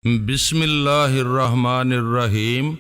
بسم اللہ الرحمن الرحیم۔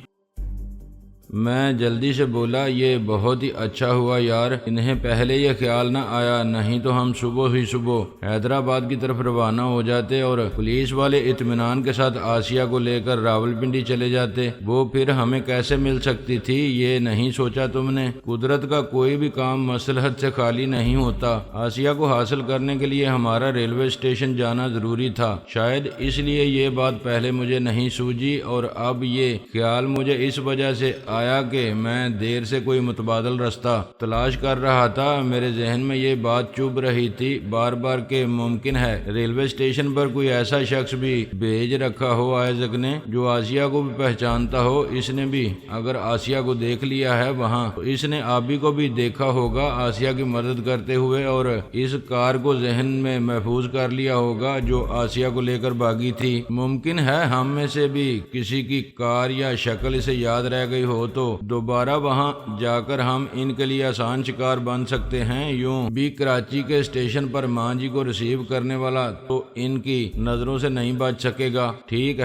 میں جلدی سے بولا، یہ بہت ہی اچھا ہوا یار، انہیں پہلے یہ خیال نہ آیا، نہیں تو ہم صبح ہی صبح حیدرآباد کی طرف روانہ ہو جاتے اور پولیس والے اطمینان کے ساتھ آسیہ کو لے کر راولپنڈی چلے جاتے۔ وہ پھر ہمیں کیسے مل سکتی تھی یہ نہیں سوچا تم نے؟ قدرت کا کوئی بھی کام مصلحت سے خالی نہیں ہوتا۔ آسیہ کو حاصل کرنے کے لیے ہمارا ریلوے اسٹیشن جانا ضروری تھا، شاید اس لیے یہ بات پہلے مجھے نہیں سوجی، اور اب یہ خیال مجھے اس وجہ سے آیا کہ میں دیر سے کوئی متبادل رستہ تلاش کر رہا تھا۔ میرے ذہن میں یہ بات چبھ رہی تھی بار بار کہ ممکن ہے ریلوے اسٹیشن پر کوئی ایسا شخص بھی بھیج رکھا ہو آئزک نے جو آسیہ کو بھی پہچانتا ہو۔ اس نے بھی اگر آسیہ کو دیکھ لیا ہے وہاں، تو اس نے آبی کو بھی دیکھا ہوگا آسیہ کی مدد کرتے ہوئے، اور اس کار کو ذہن میں محفوظ کر لیا ہوگا جو آسیہ کو لے کر بھاگی تھی۔ ممکن ہے ہم میں سے بھی کسی کی کار یا شکل اسے یاد رہ گئی ہو، تو دوبارہ وہاں جا کر ہم ان کے لیے آسان شکار بن سکتے ہیں۔ یوں بھی کراچی کے اسٹیشن پر ماں جی کو ریسیو کرنے والا تو ان کی نظروں سے نہیں بچ سکے گا۔ ٹھیک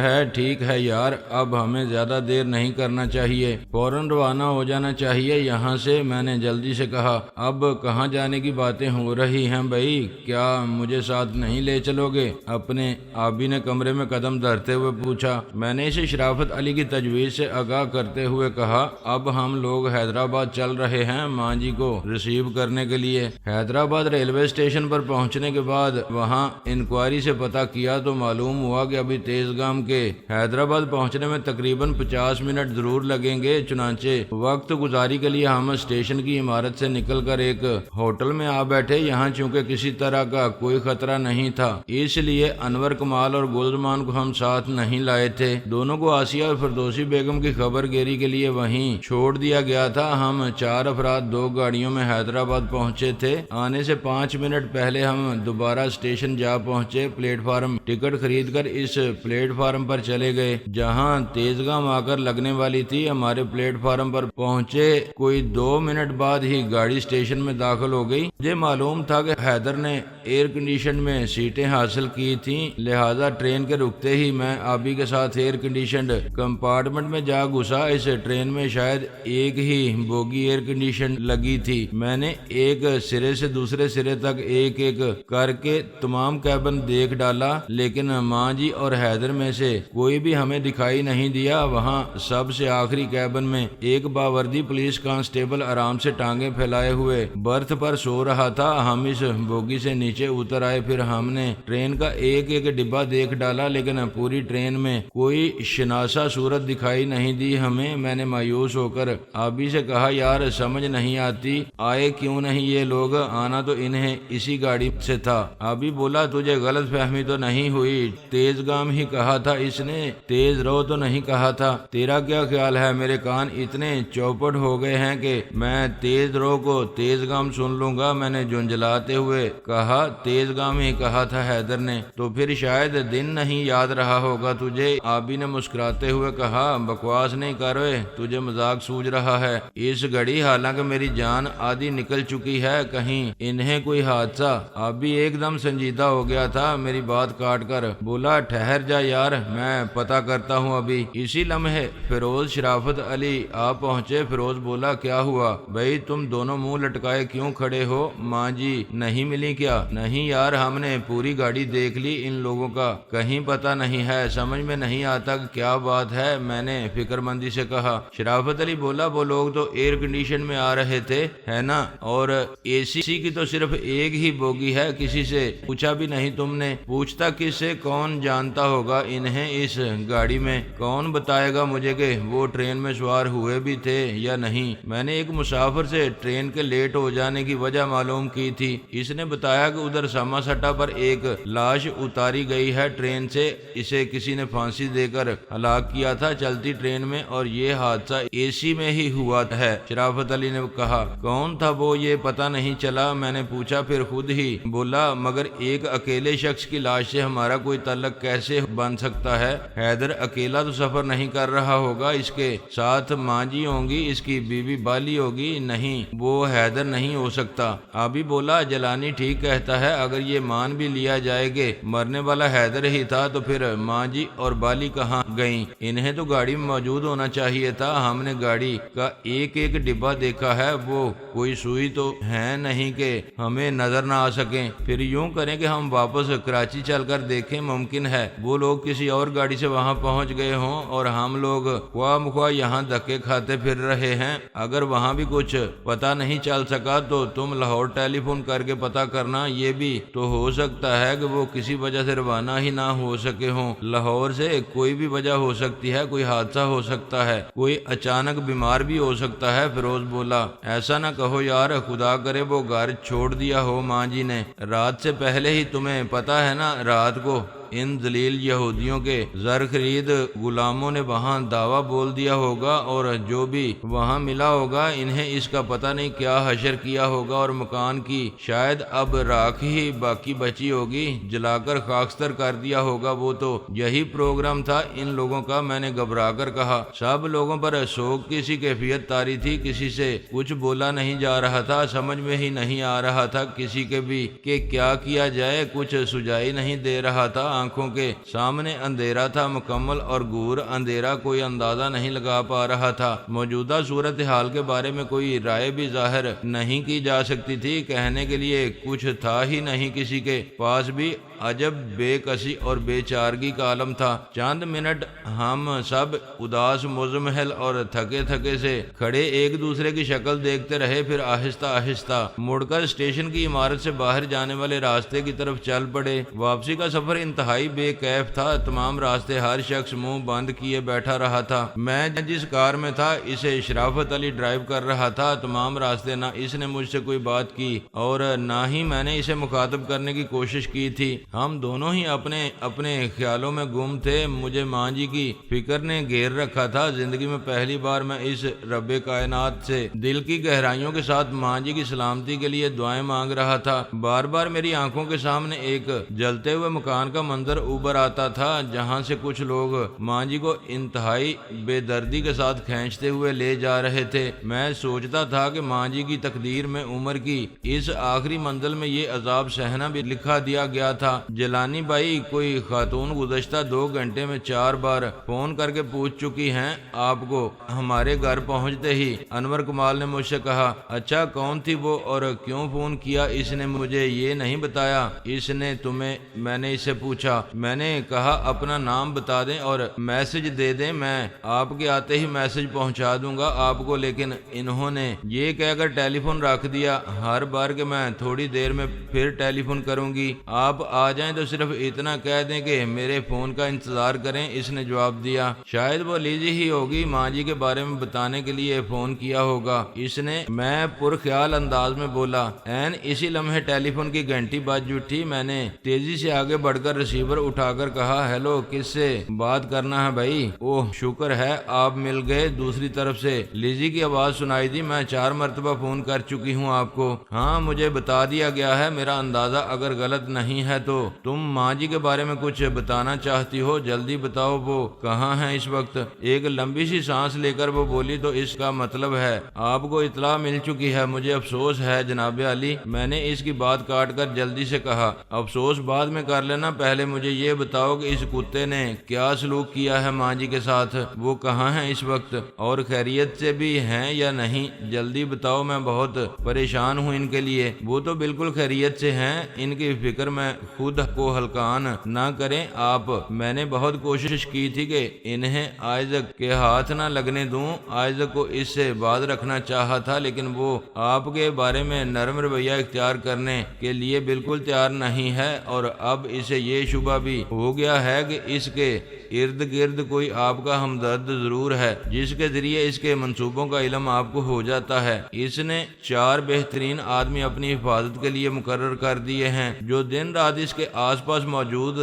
ہے یار، اب ہمیں زیادہ دیر نہیں کرنا چاہیے، فوراً روانہ ہو جانا چاہیے یہاں سے، میں نے جلدی سے کہا۔ اب کہاں جانے کی باتیں ہو رہی ہیں بھائی، کیا مجھے ساتھ نہیں لے چلو گے؟ اپنے آبی نے کمرے میں قدم دھرتے ہوئے پوچھا۔ میں نے اسے شرافت علی کی تجویز سے آگاہ کرتے ہوئے کہا، اب ہم لوگ حیدرآباد چل رہے ہیں ماں جی کو ریسیو کرنے کے لیے۔ حیدرآباد ریلوے اسٹیشن پر پہنچنے کے بعد وہاں انکوائری سے پتہ کیا تو معلوم ہوا کہ ابھی تیزگام کے حیدرآباد پہنچنے میں تقریباً 50 منٹ ضرور لگیں گے۔ چنانچہ وقت گزاری کے لیے ہم اسٹیشن کی عمارت سے نکل کر ایک ہوٹل میں آ بیٹھے۔ یہاں چونکہ کسی طرح کا کوئی خطرہ نہیں تھا، اس لیے انور کمال اور گلزمان کو ہم ساتھ نہیں لائے تھے۔ دونوں کو آسیہ اور فردوسی بیگم کی خبر گیری کے لیے وہیں چھوڑ دیا گیا تھا۔ ہم 4 افراد 2 گاڑیوں میں حیدرآباد پہنچے تھے۔ آنے سے 5 منٹ پہلے ہم دوبارہ اسٹیشن جا پہنچے۔ پلیٹ فارم ٹکٹ خرید کر اس پلیٹ فارم پر چلے گئے جہاں تیزگام آ کر لگنے والی تھی۔ ہمارے پلیٹ فارم پر پہنچے کوئی 2 منٹ بعد ہی گاڑی اسٹیشن میں داخل ہو گئی۔ مجھے معلوم تھا کہ حیدر نے ایئر کنڈیشن میں سیٹیں حاصل کی تھیں، لہذا ٹرین کے رکتے ہی میں آبی کے ساتھ ایئر کنڈیشنڈ کمپارٹمنٹ میں جا گھسا۔ اس ٹرین میں شاید ایک ہی بوگی ایئر کنڈیشن لگی تھی۔ میں نے ایک سرے سے دوسرے سرے تک ایک ایک کر کے تمام کیبن دیکھ ڈالا، لیکن ماں جی اور حیدر میں سے کوئی بھی ہمیں دکھائی نہیں دیا۔ وہاں سب سے آخری کیبن میں ایک باوردی پولیس کانسٹیبل آرام سے ٹانگیں پھیلائے ہوئے برتھ پر سو رہا تھا۔ ہم اس بوگی سے نیچے اتر آئے، پھر ہم نے ٹرین کا ایک ایک ڈبہ دیکھ ڈالا، لیکن پوری ٹرین میں کوئی شناسا صورت دکھائی نہیں دی ہمیں۔ میں نے مایوس ہو کر آبی سے کہا، یار سمجھ نہیں آتی آئے کیوں نہیں یہ لوگ، آنا تو انہیں اسی گاڑی سے تھا۔ آبی بولا، تجھے غلط فہمی تو نہیں ہوئی؟ تیزگام ہی کہا تھا اس نے، تیز رو تو نہیں کہا تھا۔ تیرا کیا خیال ہے؟ میرے کان اتنے چوپٹ ہو گئے ہیں کہ میں تیز رو کو تیزگام سن لوں گا۔ میں نے جھنجھلاتے ہوئے کہا، تیزگام ہی کہا تھا حیدر نے، تو پھر شاید دن نہیں یاد رہا ہوگا تجھے۔ آبی نے مسکراتے ہوئے کہا، بکواس نہیں کر رہے، تجھے مذاق سوچ رہا ہے اس گھڑی، حالانکہ میری جان آدھی نکل چکی ہے، کہیں انہیں کوئی حادثہ۔ آبی ایک دم سنجیدہ ہو گیا تھا، میری بات کاٹ کر بولا، ٹھہر جا یار، میں پتہ کرتا ہوں ابھی۔ اسی لمحے فیروز شرافت علی آ پہنچے۔ فیروز بولا، کیا ہوا بھائی، تم دونوں منہ لٹکائے کیوں کھڑے ہو؟ ماں جی نہیں ملی کیا؟ نہیں یار، ہم نے پوری گاڑی دیکھ لی، ان لوگوں کا کہیں پتہ نہیں ہے، سمجھ میں نہیں آتا کہ کیا بات ہے، میں نے فکر مندی سے کہا۔ شرافت علی بولا، وہ لوگ تو ایئر کنڈیشن میں آ رہے تھے ہے نا، اور اے سی کی تو صرف ایک ہی بوگی ہے، کسی سے پوچھا بھی نہیں تم نے؟ پوچھتا کس سے، کون جانتا ہوگا انہیں اس گاڑی میں؟ کون بتائے گا مجھے کہ وہ ٹرین میں سوار ہوئے بھی تھے یا نہیں؟ میں نے ایک مسافر سے ٹرین کے لیٹ ہو جانے کی وجہ معلوم کی تھی، اس نے بتایا کہ ادھر ساما سٹا پر ایک لاش اتاری گئی ہے ٹرین سے، اسے کسی نے پھانسی دے کر ہلاک کیا تھا چلتی ٹرین میں، اور یہ حادثہ حادثہ AC میں ہی ہوا ہے۔ شرافت علی نے کہا کون تھا وہ یہ پتہ نہیں چلا۔ میں نے پوچھا پھر خود ہی بولا مگر ایک اکیلے شخص کی لاش سے ہمارا کوئی تعلق کیسے بن سکتا ہے؟ حیدر اکیلا تو سفر نہیں کر رہا ہوگا، اس کے ساتھ ماں جی ہوں گی، اس کی بیوی بالی ہوگی۔ نہیں، وہ حیدر نہیں ہو سکتا۔ ابھی بولا جلانی ٹھیک کہتا ہے، اگر یہ مان بھی لیا جائے کہ مرنے والا حیدر ہی تھا تو پھر ماں جی اور بالی کہاں گئیں؟ انہیں تو گاڑی میں موجود ہونا چاہیے تھا۔ ہم نے گاڑی کا ایک ایک ڈبہ دیکھا ہے، وہ کوئی سوئی تو ہے نہیں کہ ہمیں نظر نہ آ سکیں۔ پھر یوں کریں کہ ہم واپس کراچی چل کر دیکھیں، ممکن ہے وہ لوگ کسی اور گاڑی سے وہاں پہنچ گئے ہوں اور ہم لوگ خواہ مخواہ یہاں دھکے کھاتے پھر رہے ہیں۔ اگر وہاں بھی کچھ پتہ نہیں چل سکا تو تم لاہور ٹیلی فون کر کے پتہ کرنا۔ یہ بھی تو ہو سکتا ہے کہ وہ کسی وجہ سے روانہ ہی نہ ہو سکے ہوں۔ لاہور سے کوئی بھی وجہ ہو سکتی ہے، کوئی حادثہ ہو سکتا ہے، کوئی اچانک بیمار بھی ہو سکتا ہے۔ فیروز بولا ایسا نہ کہو یار، خدا کرے وہ گھر چھوڑ دیا ہو ماں جی نے۔ رات سے پہلے ہی تمہیں پتہ ہے نا، رات کو ان ذلیل یہودیوں کے زر خرید غلاموں نے وہاں دعویٰ بول دیا ہوگا، اور جو بھی وہاں ملا ہوگا انہیں اس کا پتہ نہیں کیا حشر کیا ہوگا، اور مکان کی شاید اب راکھ ہی باقی بچی ہوگی، جلا کر خاکستر کر دیا ہوگا۔ وہ تو یہی پروگرام تھا ان لوگوں کا۔ میں نے گھبرا کر کہا۔ سب لوگوں پر سوگ کی سی کیفیت طاری تھی، کسی سے کچھ بولا نہیں جا رہا تھا، سمجھ میں ہی نہیں آ رہا تھا کسی کے بھی کہ کیا کیا جائے، کچھ سجائی نہیں دے رہا تھا۔ آنکھوں کے سامنے اندھیرا تھا مکمل، اور گور اندھیرا، کوئی اندازہ نہیں لگا پا رہا تھا۔ موجودہ صورتحال کے بارے میں کوئی رائے بھی ظاہر نہیں کی جا سکتی تھی، کہنے کے لیے کچھ تھا ہی نہیں کسی کے پاس بھی۔ عجب بے کسی اور بے چارگی کا عالم تھا۔ چند منٹ ہم سب اداس مزمحل اور تھکے تھکے سے کھڑے ایک دوسرے کی شکل دیکھتے رہے، پھر آہستہ آہستہ مڑ کر اسٹیشن کی عمارت سے باہر جانے والے راستے کی طرف چل پڑے۔ واپسی کا سفر انتہائی بے کیف تھا، تمام راستے ہر شخص منہ بند کیے بیٹھا رہا تھا۔ میں جس کار میں تھا اسے شرافت علی ڈرائیو کر رہا تھا۔ تمام راستے نہ اس نے مجھ سے کوئی بات کی اور نہ ہی میں نے اسے مخاطب کرنے کی کوشش کی تھی۔ ہم دونوں ہی اپنے اپنے خیالوں میں گم تھے۔ مجھے ماں جی کی فکر نے گھیر رکھا تھا۔ زندگی میں پہلی بار میں اس رب کائنات سے دل کی گہرائیوں کے ساتھ ماں جی کی سلامتی کے لیے دعائیں مانگ رہا تھا۔ بار بار میری آنکھوں کے سامنے ایک جلتے ہوئے مکان کا منظر ابھر آتا تھا، جہاں سے کچھ لوگ ماں جی کو انتہائی بے دردی کے ساتھ کھینچتے ہوئے لے جا رہے تھے۔ میں سوچتا تھا کہ ماں جی کی تقدیر میں عمر کی اس آخری منزل میں یہ عذاب سہنا بھی لکھا دیا گیا تھا۔ جلانی بائی کوئی خاتون گزشتہ 2 گھنٹے میں 4 بار فون کر کے پوچھ چکی ہیں آپ کو۔ ہمارے گھر پہنچتے ہی انور کمال نے مجھ سے کہا اچھا کون تھی وہ اور کیوں فون کیا؟ اس نے مجھے یہ نہیں بتایا۔ اس نے تمہیں؟ میں نے اس سے پوچھا۔ میں نے کہا اپنا نام بتا دیں اور میسج دے دیں، میں آپ کے آتے ہی میسج پہنچا دوں گا آپ کو، لیکن انہوں نے یہ کہہ کر ٹیلی فون رکھ دیا۔ ہر بار کہ میں تھوڑی دیر میں پھر ٹیلی فون کروں گی، آپ آ جائیں تو صرف اتنا کہہ دیں کہ میرے فون کا انتظار کریں۔ اس نے جواب دیا شاید وہ لیزی ہی ہوگی، ماں جی کے بارے میں بتانے کے لیے فون کیا ہوگا اس نے۔ میں پرخیال انداز میں بولا۔ این اسی لمحے ٹیلی فون کی گھنٹی بج اٹھی۔ میں نے تیزی سے آگے بڑھ کر ریسیور اٹھا کر کہا ہیلو، کس سے بات کرنا ہے بھائی؟ اوہ شکر ہے آپ مل گئے۔ دوسری طرف سے لیزی کی آواز سنائی دی۔ میں 4 مرتبہ فون کر چکی ہوں آپ کو۔ ہاں مجھے بتا دیا گیا ہے، میرا اندازہ اگر غلط نہیں ہے تو تم ماں جی کے بارے میں کچھ بتانا چاہتی ہو، جلدی بتاؤ وہ کہاں ہیں اس وقت؟ ایک لمبی سی سانس لے کر وہ بولی تو اس کا مطلب ہے آپ کو اطلاع مل چکی ہے؟ مجھے افسوس ہے جناب علی، میں نے اس کی بات کاٹ کر جلدی سے کہا افسوس بعد میں کر لینا، پہلے مجھے یہ بتاؤ کہ اس کتے نے کیا سلوک کیا ہے ماں جی کے ساتھ؟ وہ کہاں ہیں اس وقت اور خیریت سے بھی ہیں یا نہیں؟ جلدی بتاؤ، میں بہت پریشان ہوں ان کے لیے۔ وہ تو بالکل خیریت سے ہیں، ان کی فکر میں خود کو ہلکان نہ کریں آپ۔ میں نے بہت کوشش کی تھی کہ انہیں آئزک کے ہاتھ نہ لگنے دوں، آئزک کو اس سے باز رکھنا چاہا تھا، لیکن وہ آپ کے بارے میں نرم رویہ اختیار کرنے کے لیے بالکل تیار نہیں ہے، اور اب اسے یہ شبہ بھی ہو گیا ہے کہ اس کے ارد گرد کوئی آپ کا ہمدرد ضرور ہے، جس کے ذریعے اس کے منصوبوں کا علم آپ کو ہو جاتا ہے۔ اس نے 4 بہترین آدمی اپنی حفاظت کے لیے مقرر کر دیے ہیں، جو دن رات اس اس کے آس پاس موجود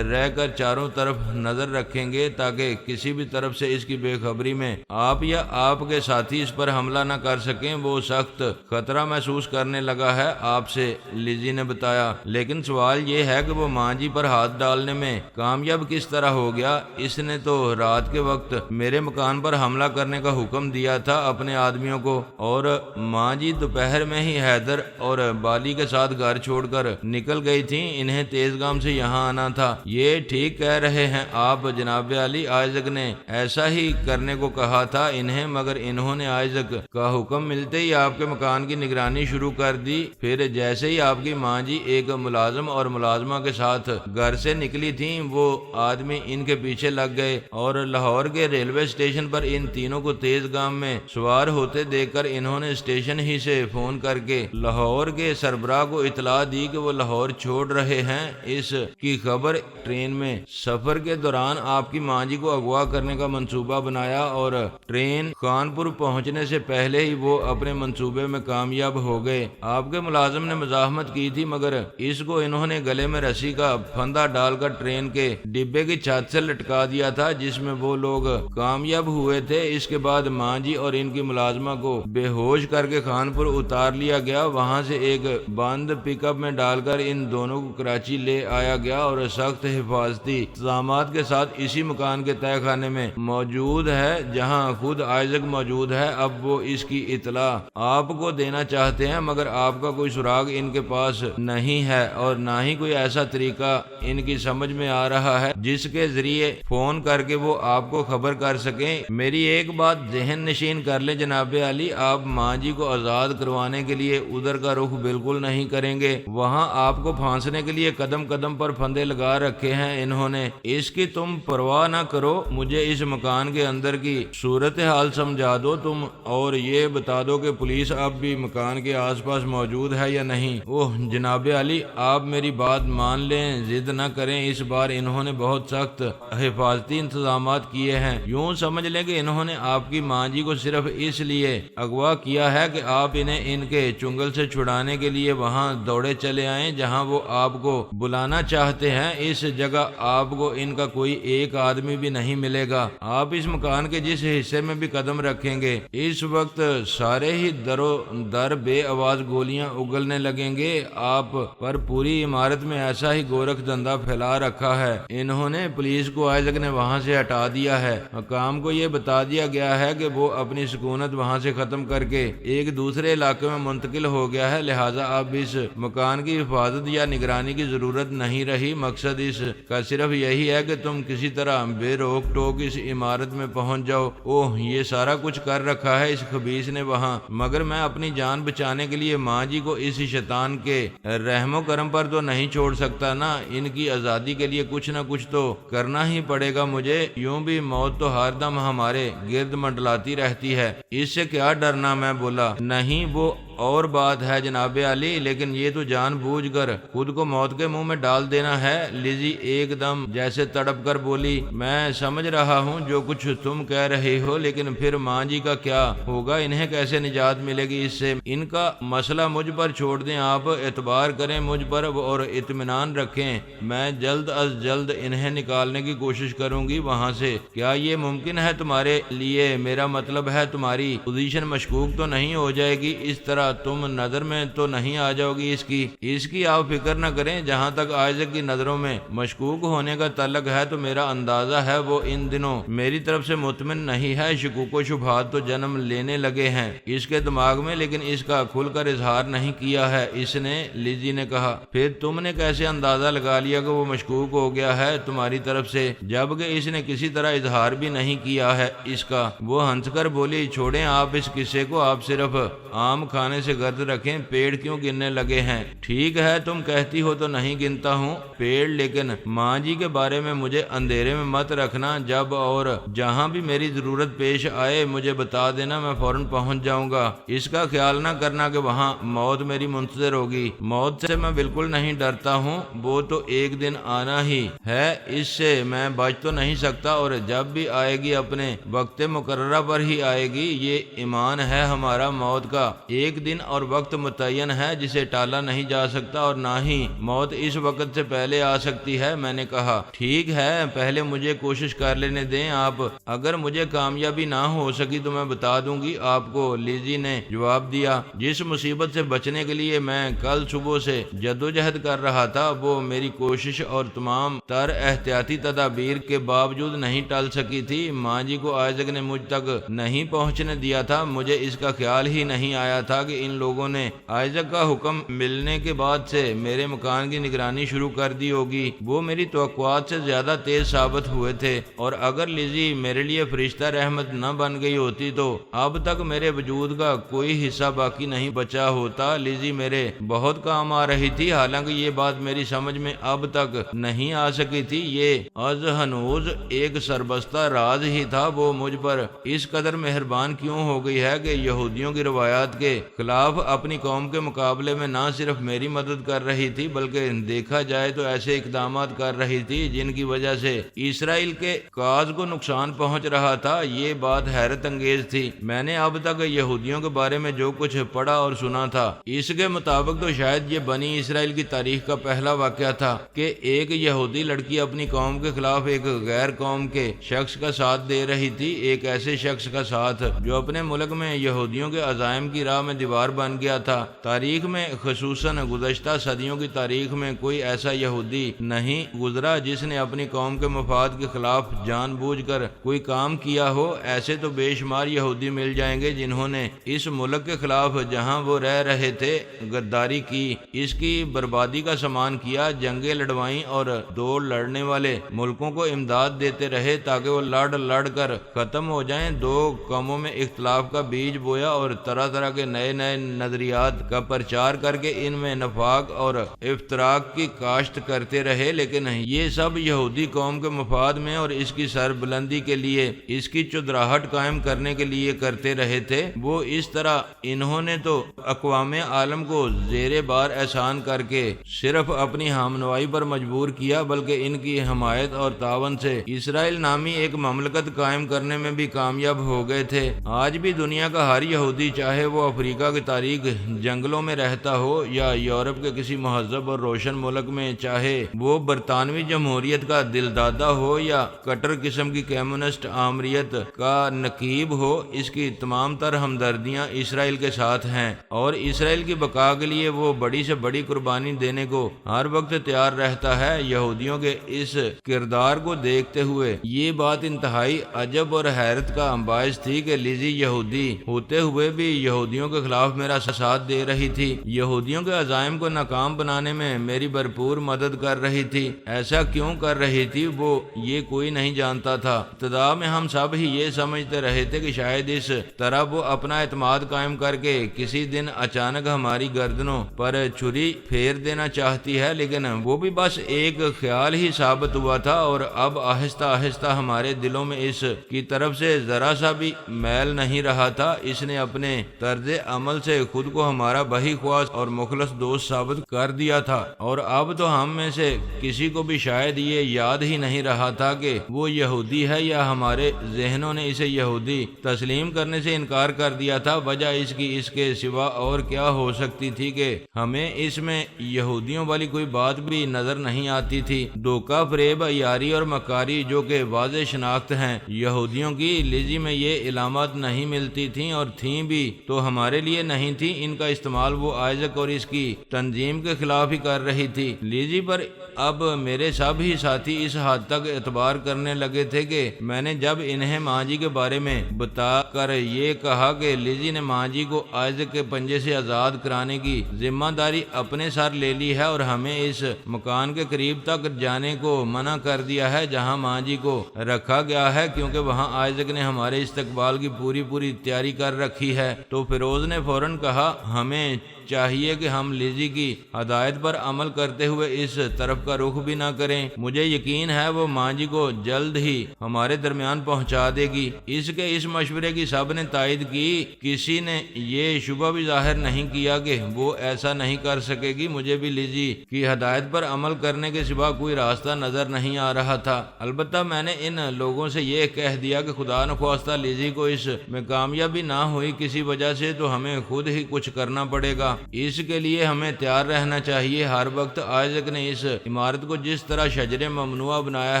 رہ کر چاروں طرف نظر رکھیں گے تاکہ کسی بھی طرف سے اس کی بے خبری میں آپ یا آپ کے ساتھی اس پر حملہ نہ کر سکیں۔ وہ سخت خطرہ محسوس کرنے لگا ہے آپ سے، لیزی نے بتایا، لیکن سوال یہ ہے کہ وہ ماں جی پر ہاتھ ڈالنے میں کامیاب کس طرح ہو گیا؟ اس نے تو رات کے وقت میرے مکان پر حملہ کرنے کا حکم دیا تھا اپنے آدمیوں کو، اور ماں جی دوپہر میں ہی حیدر اور بالی کے ساتھ گھر چھوڑ کر نکل گئی تھیں۔ انہیں تیز گام سے یہاں آنا تھا۔ یہ ٹھیک کہہ رہے ہیں آپ جناب علی، آئزک نے ایسا ہی کرنے کو کہا تھا انہیں، مگر انہوں نے آئزک کا حکم ملتے ہی آپ کے مکان کی نگرانی شروع کر دی۔ پھر جیسے ہی آپ کی ماں جی ایک ملازم اور ملازمہ کے ساتھ گھر سے نکلی تھیں، وہ آدمی ان کے پیچھے لگ گئے اور لاہور کے ریلوے اسٹیشن پر ان تینوں کو تیز گام میں سوار ہوتے دیکھ کر انہوں نے اسٹیشن ہی سے فون کر کے لاہور کے سربراہ کو اطلاع دی کہ وہ لاہور چھوڑ رہے ہیں۔ اس کی خبر ٹرین میں سفر کے دوران آپ کی ماں جی کو اغوا کرنے کا منصوبہ بنایا اور ٹرین کانپور پہنچنے سے پہلے ہی وہ اپنے منصوبے میں کامیاب ہو گئے۔ آپ کے ملازم نے مزاحمت کی تھی، مگر اس کو انہوں نے گلے میں رسی کا پھندا ڈال کر ٹرین کے ڈبے کی چھت سے لٹکا دیا تھا جس میں وہ لوگ کامیاب ہوئے تھے۔ اس کے بعد ماں جی اور ان کی ملازمہ کو بے ہوش کر کے کانپور اتار لیا گیا۔ وہاں سے ایک بند پک اپ میں ڈال کر ان دونوں کو کراچی لے آیا گیا اور سخت حفاظتی انتظامات کے ساتھ اسی مکان کے تہہ خانے میں موجود ہے جہاں خود آئزک موجود ہے۔ اب وہ اس کی اطلاع آپ کو دینا چاہتے ہیں، مگر آپ کا کوئی سراغ ان کے پاس نہیں ہے اور نہ ہی کوئی ایسا طریقہ ان کی سمجھ میں آ رہا ہے جس کے ذریعے فون کر کے وہ آپ کو خبر کر سکیں۔ میری ایک بات ذہن نشین کر لیں جناب علی، آپ ماں جی کو آزاد کروانے کے لیے ادھر کا رخ بالکل نہیں کریں گے۔ وہاں آپ کو پھانسنے کے لیے قدم قدم پر پھندے لگا رکھے ہیں انہوں نے۔ اس کی تم پرواہ نہ کرو، مجھے اس مکان کے اندر کی صورتحال سمجھا دو تم، اور یہ بتا دو کہ پولیس اب بھی مکان کے آس پاس موجود ہے یا نہیں۔ اوہ جناب علی، آپ میری بات مان لیں، ضد نہ کریں۔ اس بار انہوں نے بہت سخت حفاظتی انتظامات کیے ہیں۔ یوں سمجھ لیں کہ انہوں نے آپ کی ماں جی کو صرف اس لیے اغوا کیا ہے کہ آپ انہیں ان کے چنگل سے چھڑانے کے لیے وہاں دوڑے چلے آئیں جہاں وہ آپ کو بلانا چاہتے ہیں۔ اس جگہ آپ کو ان کا کوئی ایک آدمی بھی نہیں ملے گا۔ آپ اس مکان کے جس حصے میں بھی قدم رکھیں گے اس وقت سارے ہی درو در بے آواز گولیاں اگلنے لگیں گے۔ آپ پر پوری عمارت میں ایسا ہی گورکھ دھندا پھیلا رکھا ہے۔ انہوں نے پولیس کو آئزک نے وہاں سے ہٹا دیا ہے۔ حکام کو یہ بتا دیا گیا ہے کہ وہ اپنی سکونت وہاں سے ختم کر کے ایک دوسرے علاقے میں منتقل ہو گیا ہے، لہٰذا اب اس مکان کی حفاظت یا نگرانی کی ضرورت نہیں رہی۔ مقصد اس کا صرف یہی ہے کہ تم کسی طرح بے روک ٹوک اس عمارت میں پہنچ جاؤ۔ اوہ یہ سارا کچھ کر رکھا ہے اس خبیث نے وہاں، مگر میں اپنی جان بچانے کے لیے ماں جی کو اس شیطان کے رحم و کرم پر تو نہیں چھوڑ سکتا نا۔ ان کی آزادی کے لیے کچھ نہ کچھ تو کرنا ہی پڑے گا مجھے۔ یوں بھی موت تو ہر دم ہمارے گرد منڈلاتی رہتی ہے، اس سے کیا ڈرنا؟ میں بولا۔ نہیں وہ اور بات ہے جناب علی، لیکن یہ تو جان بوجھ کر خود کو موت کے منہ میں ڈال دینا ہے۔ لیزی ایک دم جیسے تڑپ کر بولی، میں سمجھ رہا ہوں جو کچھ تم کہہ رہے ہو، لیکن پھر ماں جی کا کیا ہوگا؟ انہیں کیسے نجات ملے گی اس سے؟ ان کا مسئلہ مجھ پر چھوڑ دیں، آپ اعتبار کریں مجھ پر اور اطمینان رکھیں، میں جلد از جلد انہیں نکالنے کی کوشش کروں گی وہاں سے۔ کیا یہ ممکن ہے تمہارے لیے؟ میرا مطلب ہے تمہاری پوزیشن مشکوک تو نہیں ہو جائے گی؟ اس طرح تم نظر میں تو نہیں آ جاؤ گی اس کی آپ فکر نہ کریں۔ جہاں تک آئزک کی نظروں میں مشکوک ہونے کا تعلق ہے تو میرا اندازہ ہے وہ ان دنوں میری طرف سے مطمئن نہیں ہے۔ شکوک و شبہات تو جنم لینے لگے ہیں اس کے دماغ میں، لیکن اس کا کھل کر اظہار نہیں کیا ہے اس نے۔ لیزی نے کہا، پھر تم نے کیسے اندازہ لگا لیا کہ وہ مشکوک ہو گیا ہے تمہاری طرف سے، جبکہ اس نے کسی طرح اظہار بھی نہیں کیا ہے اس کا؟ وہ ہنس کر بولی، چھوڑیں آپ اس قصے کو، آپ صرف عام کھانے سے گرد رکھیں، پیڑ کیوں گننے لگے ہیں؟ ٹھیک ہے تم کہتی ہو تو نہیں گنتا ہوں پیڑ، لیکن ماں جی کے بارے میں مجھے اندھیرے میں مت رکھنا۔ جب اور جہاں بھی میری ضرورت پیش آئے مجھے بتا دینا، میں فوراً پہنچ جاؤں گا۔ اس کا خیال نہ کرنا کہ وہاں موت میری منتظر ہوگی۔ موت سے میں بالکل نہیں ڈرتا ہوں، وہ تو ایک دن آنا ہی ہے، اس سے میں بچ تو نہیں سکتا، اور جب بھی آئے گی اپنے وقت مقررہ پر ہی آئے گی۔ یہ ایمان ہے ہمارا موت کا ایک دن اور وقت متعین ہے جسے ٹالا نہیں جا سکتا اور نہ ہی موت اس وقت سے پہلے آ سکتی ہے۔ میں نے کہا ٹھیک ہے، پہلے مجھے کوشش کر لینے دیں آپ، اگر مجھے کامیابی نہ ہو سکی تو میں بتا دوں گی آپ کو۔ لیزی نے جواب دیا، جس مصیبت سے بچنے کے لیے میں کل صبح سے جدوجہد کر رہا تھا وہ میری کوشش اور تمام تر احتیاطی تدابیر کے باوجود نہیں ٹل سکی تھی۔ ماں جی کو آئزک نے مجھ تک نہیں پہنچنے دیا تھا۔ مجھے اس کا خیال ہی نہیں آیا تھا کہ ان لوگوں نے آئزک کا حکم ملنے کے بعد سے میرے مکان کی نگرانی شروع کر دی ہوگی۔ وہ میری توقعات سے زیادہ تیز ثابت ہوئے تھے، اور اگر لیزی میرے لیے فرشتہ رحمت نہ بن گئی ہوتی تو اب تک میرے وجود کا کوئی حصہ باقی نہیں بچا ہوتا۔ لیزی میرے بہت کام آ رہی تھی، حالانکہ یہ بات میری سمجھ میں اب تک نہیں آ سکی تھی۔ یہ از ہنوز ایک سربستہ راز ہی تھا، وہ مجھ پر اس قدر مہربان کیوں ہو گئی ہے کہ یہودیوں کی روایات کے خلاف اپنی قوم کے مقابلے میں نہ صرف میری مدد کر رہی تھی بلکہ دیکھا جائے تو ایسے اقدامات کر رہی تھی جن کی وجہ سے اسرائیل کے کاز کو نقصان پہنچ رہا تھا۔ یہ بات حیرت انگیز تھی۔ میں نے اب تک یہودیوں کے بارے میں جو کچھ پڑھا اور سنا تھا اس کے مطابق تو شاید یہ بنی اسرائیل کی تاریخ کا پہلا واقعہ تھا کہ ایک یہودی لڑکی اپنی قوم کے خلاف ایک غیر قوم کے شخص کا ساتھ دے رہی تھی، ایک ایسے شخص کا ساتھ جو اپنے ملک میں یہودیوں کے عزائم کی راہ میں دیوار بن گیا تھا۔ تاریخ میں خصوصاً گزشتہ صدیوں کی تاریخ میں کوئی ایسا یہودی نہیں گزرا جس نے اپنی قوم کے مفاد کے خلاف جان بوجھ کر کوئی کام کیا ہو۔ ایسے تو بے شمار یہودی مل جائیں گے جنہوں نے اس ملک کے خلاف جہاں وہ رہ رہے تھے غداری کی، اس کی بربادی کا سامان کیا، جنگیں لڑوائیں اور دوڑ لڑنے والے ملکوں کو امداد دیتے رہے تاکہ وہ لڑ کر ختم ہو جائیں۔ دو قوموں میں اختلاف کا بیج بویا اور طرح طرح کے نئے نظریات کا پرچار کر کے ان میں نفاق اور افتراق کی کاشت کرتے رہے، لیکن یہ سب یہودی قوم کے مفاد میں اور اس کی سربلندی کے لیے، اس کی چودراہٹ قائم کرنے کے لیے کرتے رہے تھے۔ وہ اس طرح انہوں نے تو اقوام عالم کو زیر بار احسان کر کے صرف اپنی ہمنوائی پر مجبور کیا بلکہ ان کی حمایت اور تعاون سے اسرائیل نامی ایک مملکت قائم کرنے میں بھی کامیاب ہو گئے تھے۔ آج بھی دنیا کا ہر یہودی، چاہے وہ افریقہ کی تاریخ جنگلوں میں رہتا ہو یا یورپ کے کسی مہذب اور روشن ملک میں، چاہے وہ برطانوی جمہوریت کا دلدادہ ہو یا کٹر قسم کی کمیونسٹ آمریت کا نقیب ہو، اس کی تمام تر ہمدردیاں اسرائیل کے ساتھ ہیں، اور اسرائیل کی بقا کے لیے وہ بڑی سے بڑی قربانی دینے کو ہر وقت تیار رہتا ہے۔ یہودیوں کے اس کردار کو دیکھتے ہوئے یہ بات انتہائی عجب اور حیرت کا باعث تھی کہ لیزی یہودی ہوتے ہوئے بھی یہودیوں کے خلاف میرا ساتھ دے رہی تھی، یہودیوں کے عزائم کو ناکام بنانے میں میری بھرپور مدد کر رہی تھی۔ ایسا کیوں کر رہی تھی وہ یہ کوئی نہیں جانتا تھا۔ ابتدا میں ہم سب ہی یہ سمجھتے رہے تھے کہ شاید اس طرح وہ اپنا اعتماد قائم کر کے کسی دن اچانک ہماری گردنوں پر چھری پھیر دینا چاہتی ہے، لیکن وہ بھی بس ایک خیال ہی ثابت ہوا تھا، اور اب آہستہ آہستہ ہمارے دلوں میں اس کی طرف سے ذرا سا بھی میل نہیں رہا تھا۔ اس نے اپنے طرز عمل سے خود کو ہمارا بہی خواہ اور مخلص دوست ثابت کر دیا تھا، اور اب تو ہم میں سے کسی کو بھی شاید یہ یاد ہی نہیں رہا تھا کہ وہ یہودی ہے، یا ہمارے ذہنوں نے اسے یہودی تسلیم کرنے سے انکار کر دیا تھا۔ وجہ اس کی اس کے سوا اور کیا ہو سکتی تھی کہ ہمیں اس میں یہودیوں والی کوئی بات بھی نظر نہیں آتی تھی۔ دھوکہ، فریب، عیاری اور مکاری جو کہ واضح شناخت ہیں یہودیوں کی، لیزی میں یہ علامات نہیں ملتی تھیں، اور تھیں بھی تو ہمارے لیے نہیں تھیں۔ ان کا استعمال وہ آئزک اور اس کی تنظیم کے خلاف ہی کر رہی تھی۔ لیزی پر اب میرے سب ہی ساتھی اس حد تک اعتبار کرنے لگے تھے کہ میں نے جب انہیں ماں جی کے بارے میں بتا کر یہ کہا کہ لیزی نے ماں جی کو آئزک کے پنجے سے آزاد کرانے کی ذمہ داری اپنے سر لے لی ہے اور ہمیں اس مکان کے قریب تک جانے کو منع کر دیا ہے جہاں ماں جی کو رکھا گیا ہے، کیونکہ وہاں آئزک نے ہمارے استقبال کی پوری تیاری کر رکھی ہے، تو فیروز نے فوراً کہا ہمیں چاہیے کہ ہم لیزی کی ہدایت پر عمل کرتے ہوئے اس طرف کا رخ بھی نہ کریں۔ مجھے یقین ہے وہ ماں جی کو جلد ہی ہمارے درمیان پہنچا دے گی۔ اس کے اس مشورے کی سب نے تائید کی۔ کسی نے یہ شبہ بھی ظاہر نہیں کیا کہ وہ ایسا نہیں کر سکے گی۔ مجھے بھی لیزی کی ہدایت پر عمل کرنے کے سوا کوئی راستہ نظر نہیں آ رہا تھا۔ البتہ میں نے ان لوگوں سے یہ کہہ دیا کہ خدا نخواستہ لیزی کو اس میں کامیابی نہ ہوئی کسی وجہ سے تو ہمیں خود ہی کچھ کرنا پڑے گا۔ اس کے لیے ہمیں تیار رہنا چاہیے۔ ہر وقت آئزک نے اس عمارت کو جس طرح شجر ممنوع بنایا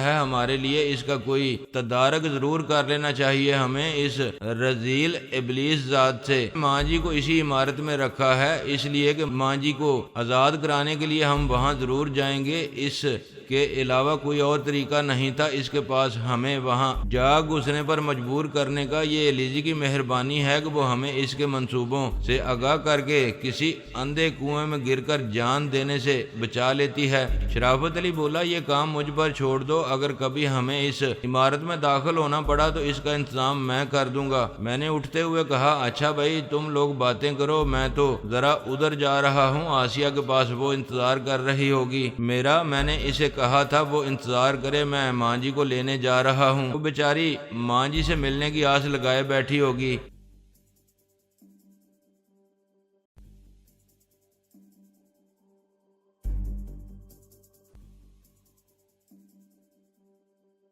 ہے، ہمارے لیے اس کا کوئی تدارک ضرور کر لینا چاہیے۔ ہمیں اس رذیل ابلیس ذات سے ماں جی کو اسی عمارت میں رکھا ہے، اس لیے کہ ماں جی کو آزاد کرانے کے لیے ہم وہاں ضرور جائیں گے۔ اس کے علاوہ کوئی اور طریقہ نہیں تھا اس کے پاس ہمیں وہاں جا گھسنے پر مجبور کرنے کا۔ یہ لیزی کی مہربانی ہے کہ وہ ہمیں اس کے منصوبوں سے آگاہ کر کے کسی اندھے کنویں میں گر کر جان دینے سے بچا لیتی ہے۔ شرافت علی بولا، یہ کام مجھ پر چھوڑ دو، اگر کبھی ہمیں اس عمارت میں داخل ہونا پڑا تو اس کا انتظام میں کر دوں گا۔ میں نے اٹھتے ہوئے کہا، اچھا بھائی تم لوگ باتیں کرو، میں تو ذرا ادھر جا رہا ہوں، آسیہ کے پاس وہ انتظار کر رہی ہوگی میرا۔ میں نے اسے کہا تھا وہ انتظار کرے، میں ماں جی کو لینے جا رہا ہوں، وہ بیچاری ماں جی سے ملنے کی آس لگائے بیٹھی ہوگی۔